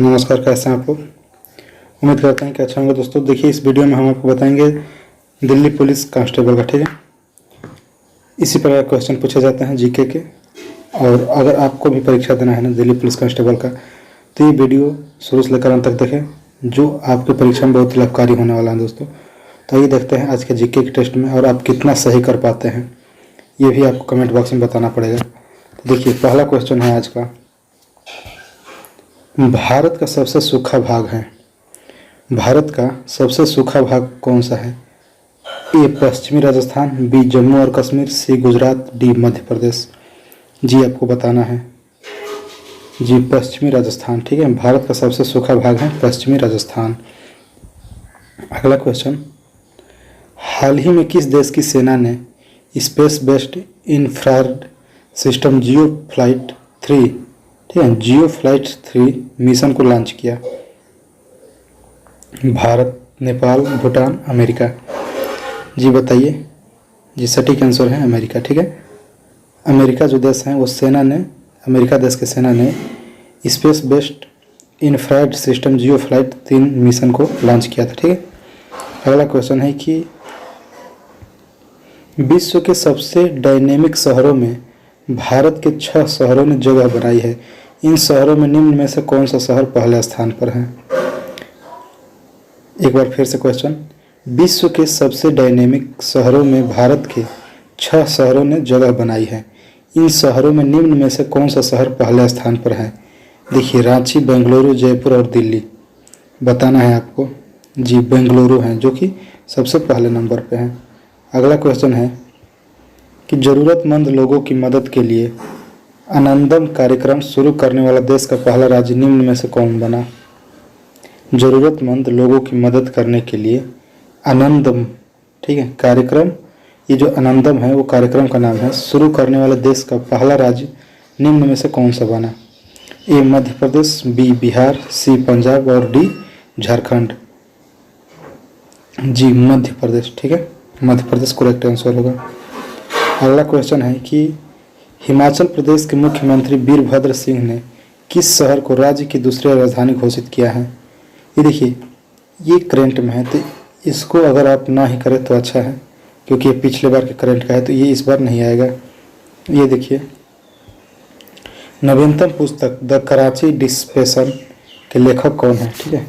नमस्कार, कैसे हैं आप लोग। उम्मीद करते हैं कि अच्छा होंगे। दोस्तों देखिए, इस वीडियो में हम आपको बताएंगे दिल्ली पुलिस कांस्टेबल का, ठीक है। इसी प्रकार क्वेश्चन पूछे जाते हैं जीके के। और अगर आपको भी परीक्षा देना है ना दिल्ली पुलिस कांस्टेबल का, तो ये वीडियो शुरू से लेकर अंत तक देखें, जो आपकी परीक्षा में बहुत लाभकारी होने वाला है दोस्तों। तो आइए देखते हैं आज के जीके के टेस्ट में, और आप कितना सही कर पाते हैं ये भी आपको कमेंट बॉक्स में बताना पड़ेगा। तो देखिए, पहला क्वेश्चन है आज का, भारत का सबसे सूखा भाग है। भारत का सबसे सूखा भाग कौन सा है? ए पश्चिमी राजस्थान, बी जम्मू और कश्मीर, सी गुजरात, डी मध्य प्रदेश। जी आपको बताना है जी पश्चिमी राजस्थान, ठीक है। भारत का सबसे सूखा भाग है पश्चिमी राजस्थान। अगला क्वेश्चन, हाल ही में किस देश की सेना ने स्पेस बेस्ड इंफ्रारेड सिस्टम जियो फ्लाइट 3, ठीक है, जियो फ्लाइट 3 मिशन को लॉन्च किया? भारत, नेपाल, भूटान, अमेरिका। जी बताइए। जी सटीक आंसर है अमेरिका, ठीक है। अमेरिका जो देश है वो सेना ने, अमेरिका देश की सेना ने स्पेस बेस्ड इंफ्रारेड सिस्टम जियो फ्लाइट 3 मिशन को लॉन्च किया था, ठीक है। अगला क्वेश्चन है कि विश्व के सबसे डायनेमिक शहरों में भारत के 6 शहरों ने जगह बनाई है। इन शहरों में निम्न में से कौन सा शहर पहले स्थान पर है? एक बार फिर से क्वेश्चन, विश्व के सबसे डायनेमिक शहरों में भारत के 6 शहरों ने जगह बनाई है। इन शहरों में निम्न में से कौन सा शहर पहले स्थान पर है? देखिए, रांची, बेंगलुरु, जयपुर और दिल्ली। बताना है आपको। जी बेंगलुरु है जो कि सबसे पहले नंबर पे है। अगला क्वेश्चन है कि ज़रूरतमंद लोगों की मदद के लिए आनंदम कार्यक्रम शुरू करने वाला देश का पहला राज्य निम्न में से कौन बना? ज़रूरतमंद लोगों की मदद करने के लिए आनंदम, ठीक है, कार्यक्रम, ये जो आनंदम है वो कार्यक्रम का नाम है, शुरू करने वाले देश का पहला राज्य निम्न में से कौन सा बना? ए मध्य प्रदेश, बी बिहार, सी पंजाब और डी झारखंड। जी मध्य प्रदेश, ठीक है, मध्य प्रदेश करेक्ट आंसर होगा। अगला क्वेश्चन है कि हिमाचल प्रदेश के मुख्यमंत्री वीरभद्र सिंह ने किस शहर को राज्य की दूसरी राजधानी घोषित किया है? ये देखिए, ये करंट में है, तो इसको अगर आप ना ही करें तो अच्छा है, क्योंकि ये पिछले बार के करंट का है, तो ये इस बार नहीं आएगा। ये देखिए, नवीनतम पुस्तक द कराची डिसेप्शन के लेखक कौन है? ठीक है,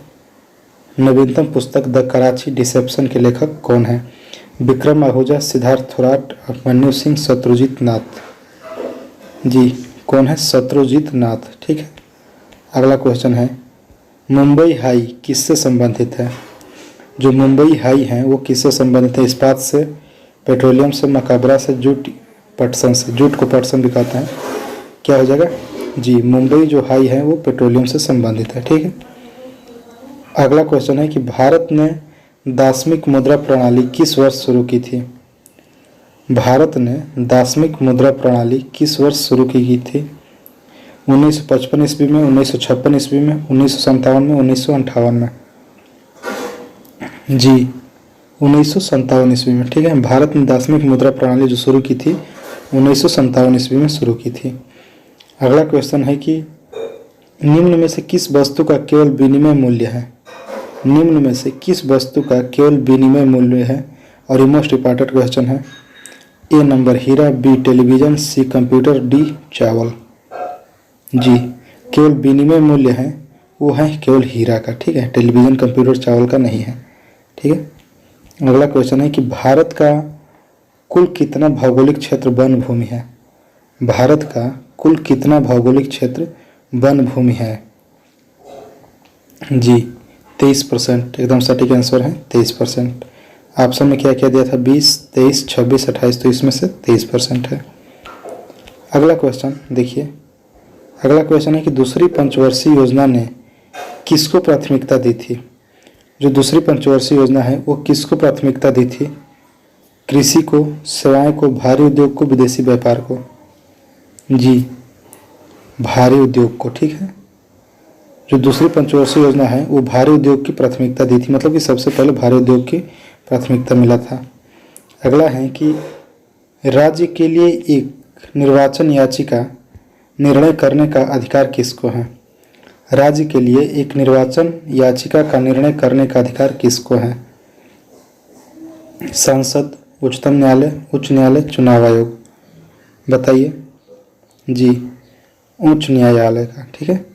नवीनतम पुस्तक द कराची डिसेप्शन के लेखक कौन है? विक्रम आहूजा, सिद्धार्थ थोराट, अभिमन्यु सिंह, शत्रुजीत नाथ। जी कौन है? शत्रुजीत नाथ, ठीक है। अगला क्वेश्चन है, मुंबई हाई किससे संबंधित है? जो मुंबई हाई है वो किससे संबंधित है? इस्पात से, पेट्रोलियम से, मकाबरा से, जूट पटसन से। जूट को पटसन भी कहते हैं। क्या हो जाएगा? जी मुंबई जो हाई है वो पेट्रोलियम से संबंधित है, ठीक है। अगला क्वेश्चन है कि भारत ने दासमिक मुद्रा प्रणाली किस वर्ष शुरू की थी? भारत ने दासमिक मुद्रा प्रणाली किस वर्ष शुरू की थी? 1955 ईस्वी में, 1956 ईस्वी में, 1957 में, 1958 में। जी 1957 ईस्वी में, ठीक है। भारत ने दासमिक मुद्रा प्रणाली जो शुरू की थी 1957 ईस्वी में शुरू की थी। अगला क्वेश्चन है कि निम्न में से किस वस्तु का केवल विनिमय मूल्य है? निम्न में से किस वस्तु का केवल विनिमय मूल्य है? और ये मोस्ट इंपॉर्टेंट क्वेश्चन है। ए नंबर हीरा, बी टेलीविजन, सी कंप्यूटर, डी चावल। जी केवल विनिमय मूल्य है वो है केवल हीरा का, ठीक है, टेलीविजन, कंप्यूटर, चावल का नहीं है, ठीक है। अगला क्वेश्चन है कि भारत का कुल कितना भौगोलिक क्षेत्र वन भूमि है? भारत का कुल कितना भौगोलिक क्षेत्र वन भूमि है? जी 23%, एकदम सटीक आंसर है 23%। ऑप्शन में क्या क्या दिया था? 20, 23, 26, 28, तो इसमें से 23% है। अगला क्वेश्चन देखिए, अगला क्वेश्चन है कि दूसरी पंचवर्षीय योजना ने किसको प्राथमिकता दी थी? जो दूसरी पंचवर्षीय योजना है वो किसको प्राथमिकता दी थी? कृषि को, सेवाएं को, भारी उद्योग को, विदेशी व्यापार को? जी भारी उद्योग को, ठीक है। जो दूसरी पंचवर्षीय योजना है वो भारी उद्योग की प्राथमिकता दी थी, मतलब कि सबसे पहले भारी उद्योग की प्राथमिकता मिला था। अगला है कि राज्य के लिए एक निर्वाचन याचिका निर्णय करने का अधिकार किसको है? राज्य के लिए एक निर्वाचन याचिका का निर्णय करने का अधिकार किसको है? संसद, उच्चतम न्यायालय, उच्च न्यायालय, चुनाव आयोग। बताइए जी, उच्च न्यायालय का। ठीक है,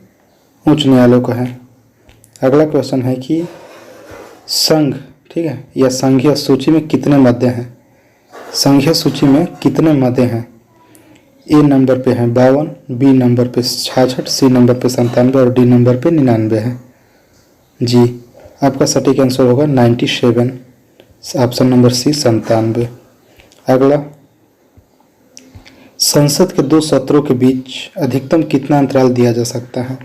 उच्च न्यायालय का है। अगला क्वेश्चन है कि संघ, ठीक है, या संघीय सूची में कितने मध्य हैं? संघीय सूची में कितने मध्य हैं? ए नंबर पे है 52, बी नंबर पे 66, सी नंबर पे 97 और डी नंबर पे 99 है। जी, आपका सटीक आंसर होगा 97, ऑप्शन नंबर सी 97। अगला, संसद के 2 सत्रों के बीच अधिकतम कितना अंतराल दिया जा सकता है?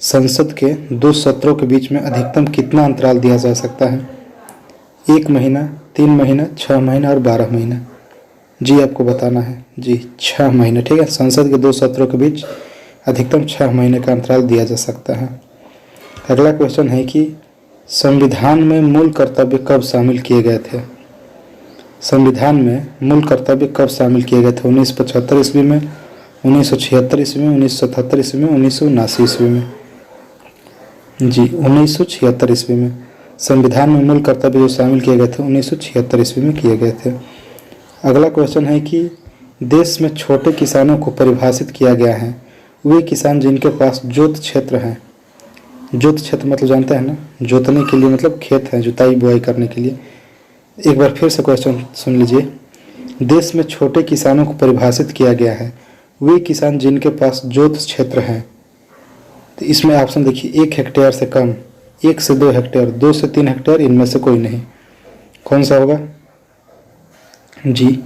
संसद के 2 सत्रों के बीच में अधिकतम कितना अंतराल दिया जा सकता है? 1 महीना, 3 महीना, 6 महीना और 12 महीना। जी, आपको बताना है जी 6 महीने। ठीक है, संसद के 2 सत्रों के बीच अधिकतम 6 महीने का अंतराल दिया जा सकता है। अगला क्वेश्चन है कि संविधान में मूल कर्तव्य कब शामिल किए गए थे? संविधान में मूल कर्तव्य कब शामिल किए गए थे? 1975 ईस्वी में, 1976 ईस्वी में, 1977 ईस्वी में, 1979 ईस्वी में। जी, 1976 ईस्वी में संविधान में मूल कर्तव्य जो शामिल किए गए थे 1976 ईस्वी में किए गए थे। अगला क्वेश्चन है कि देश में छोटे किसानों को परिभाषित किया गया है। वे किसान जिनके पास जोत क्षेत्र है। जोत क्षेत्र मतलब जानते हैं ना, जोतने के लिए मतलब खेत है, जुताई बुआई करने के लिए। एक बार फिर से क्वेश्चन सुन लीजिए। देश में छोटे किसानों को परिभाषित किया गया है। वे किसान जिनके पास जोत क्षेत्र है। तो इसमें ऑप्शन देखिए, 1 हेक्टेयर से कम, 1 से 2 हेक्टेयर, 2 से 3 हेक्टेयर, इनमें से कोई नहीं। कौन सा होगा? जी,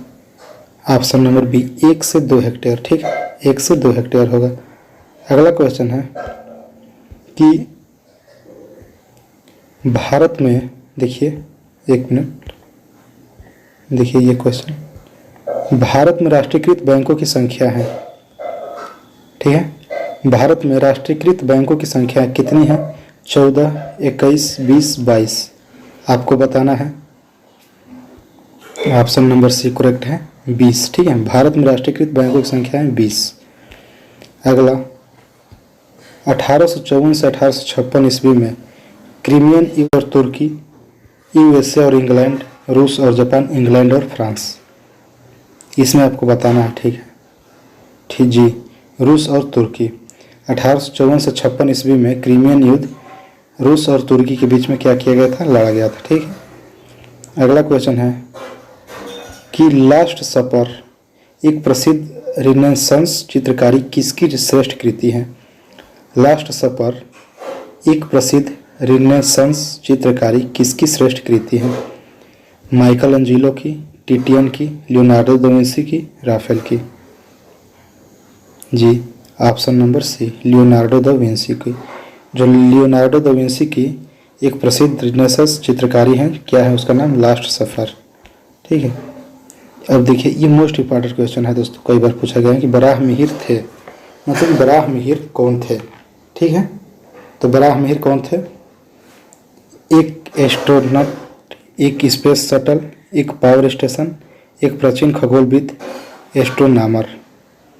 ऑप्शन नंबर बी, 1 से 2 हेक्टेयर। ठीक है, 1 से 2 हेक्टेयर होगा। अगला क्वेश्चन है कि भारत में, देखिए 1 मिनट, देखिए ये क्वेश्चन, भारत में राष्ट्रीयकृत बैंकों की संख्या है। ठीक है, भारत में राष्ट्रीयकृत बैंकों की संख्या कितनी है? 14, 21, 20, 22। आपको बताना है। ऑप्शन नंबर सी करेक्ट है, 20। ठीक है, भारत में राष्ट्रीयकृत बैंकों की संख्या है 20। अगला, 1854 से 1856 ईस्वी में क्रीमियन और तुर्की, यूएसए और इंग्लैंड, रूस और जापान, इंग्लैंड और फ्रांस। इसमें आपको बताना है। ठीक है, ठीक जी, रूस और तुर्की। 1854 से 56 ईस्वी में क्रीमियन युद्ध रूस और तुर्की के बीच में क्या किया गया था? लड़ा गया था। ठीक है, अगला क्वेश्चन है कि लास्ट सपर एक प्रसिद्ध रिनेसांस चित्रकारी किसकी श्रेष्ठ कृति है? लास्ट सपर एक प्रसिद्ध रिनेसांस चित्रकारी किसकी श्रेष्ठ कृति है? माइकल एंजिलो की, टिटियन की, लियोनार्डो दा विंसी की, राफेल की। जी, option number C, Leonardo da Vinci की। जो लियोनार्डो दा विंसी की एक प्रसिद्ध रिनेसांस चित्रकारी है, क्या है उसका नाम? लास्ट सफर। ठीक है, अब देखिए ये मोस्ट इंपॉर्टेंट क्वेश्चन है दोस्तों, कई बार पूछा गया है कि बराह मिहिर थे, मतलब बराह मिहिर कौन थे? ठीक है, तो बराह मिहिर कौन थे? एक एस्ट्रोनॉट, एक स्पेस शटल, एक पावर स्टेशन, एक प्राचीन खगोलविद, एस्ट्रोनॉमर।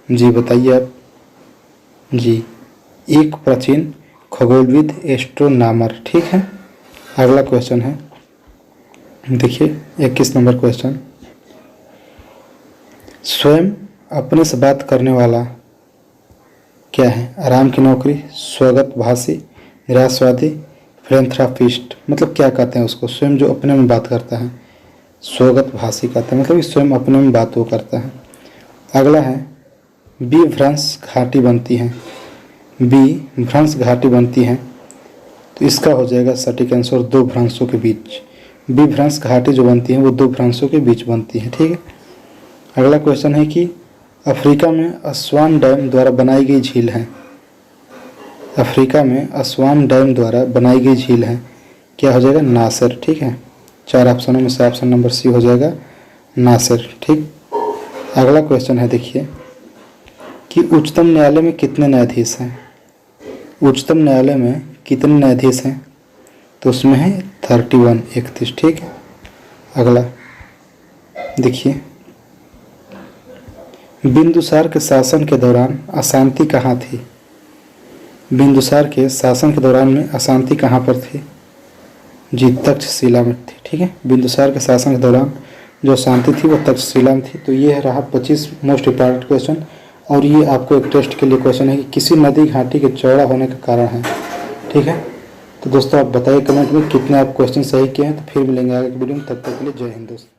जी बताइए आप। जी, एक प्राचीन खगोलविद, एस्ट्रोनॉमर। ठीक है, अगला क्वेश्चन है, देखिए 21 नंबर क्वेश्चन। स्वयं अपने से बात करने वाला क्या है? आराम की नौकरी, स्वगत भाषी, निराशवादी, फिलैंथ्रोपिस्ट। मतलब क्या कहते हैं उसको? स्वयं जो अपने में बात करता है, स्वगत भाषी कहते हैं, मतलब स्वयं अपने में बात वो करता है। अगला है, बी भ्रंश घाटी बनती है। बी भ्रंश घाटी बनती है, तो इसका हो जाएगा सटीक आंसर 2 भ्रंशों के बीच। बी भ्रंश घाटी जो बनती है वो 2 भ्रंशों के बीच बनती है। ठीक है, अगला क्वेश्चन है कि अफ्रीका में अस्वान डैम द्वारा बनाई गई झील है। अफ्रीका में अस्वान डैम द्वारा बनाई गई झील है, क्या हो जाएगा? नासिर। ठीक है, 4 ऑप्शनों में से ऑप्शन नंबर सी हो जाएगा नासिर। ठीक, अगला क्वेश्चन है, देखिए कि उच्चतम न्यायालय में कितने न्यायाधीश हैं? उच्चतम न्यायालय में कितने न्यायाधीश हैं? तो उसमें है 31, 31। ठीक है, अगला देखिए, बिंदुसार के शासन के दौरान अशांति कहाँ थी? बिंदुसार के शासन के दौरान में अशांति कहाँ पर थी? जी, तक्षशिला में थी। ठीक है, बिंदुसार के शासन के दौरान जो शांति थी वो तक्षशिला में थी। तो ये रहा 25 मोस्ट इंपॉर्टेंट क्वेश्चन। और ये आपको एक टेस्ट के लिए क्वेश्चन है कि किसी नदी घाटी के चौड़ा होने का कारण है। ठीक है, तो दोस्तों आप बताइए कमेंट में कितने आप क्वेश्चन सही किए हैं। तो फिर मिलेंगे आगे की वीडियो में, तब तक के लिए जय हिंद दोस्तों।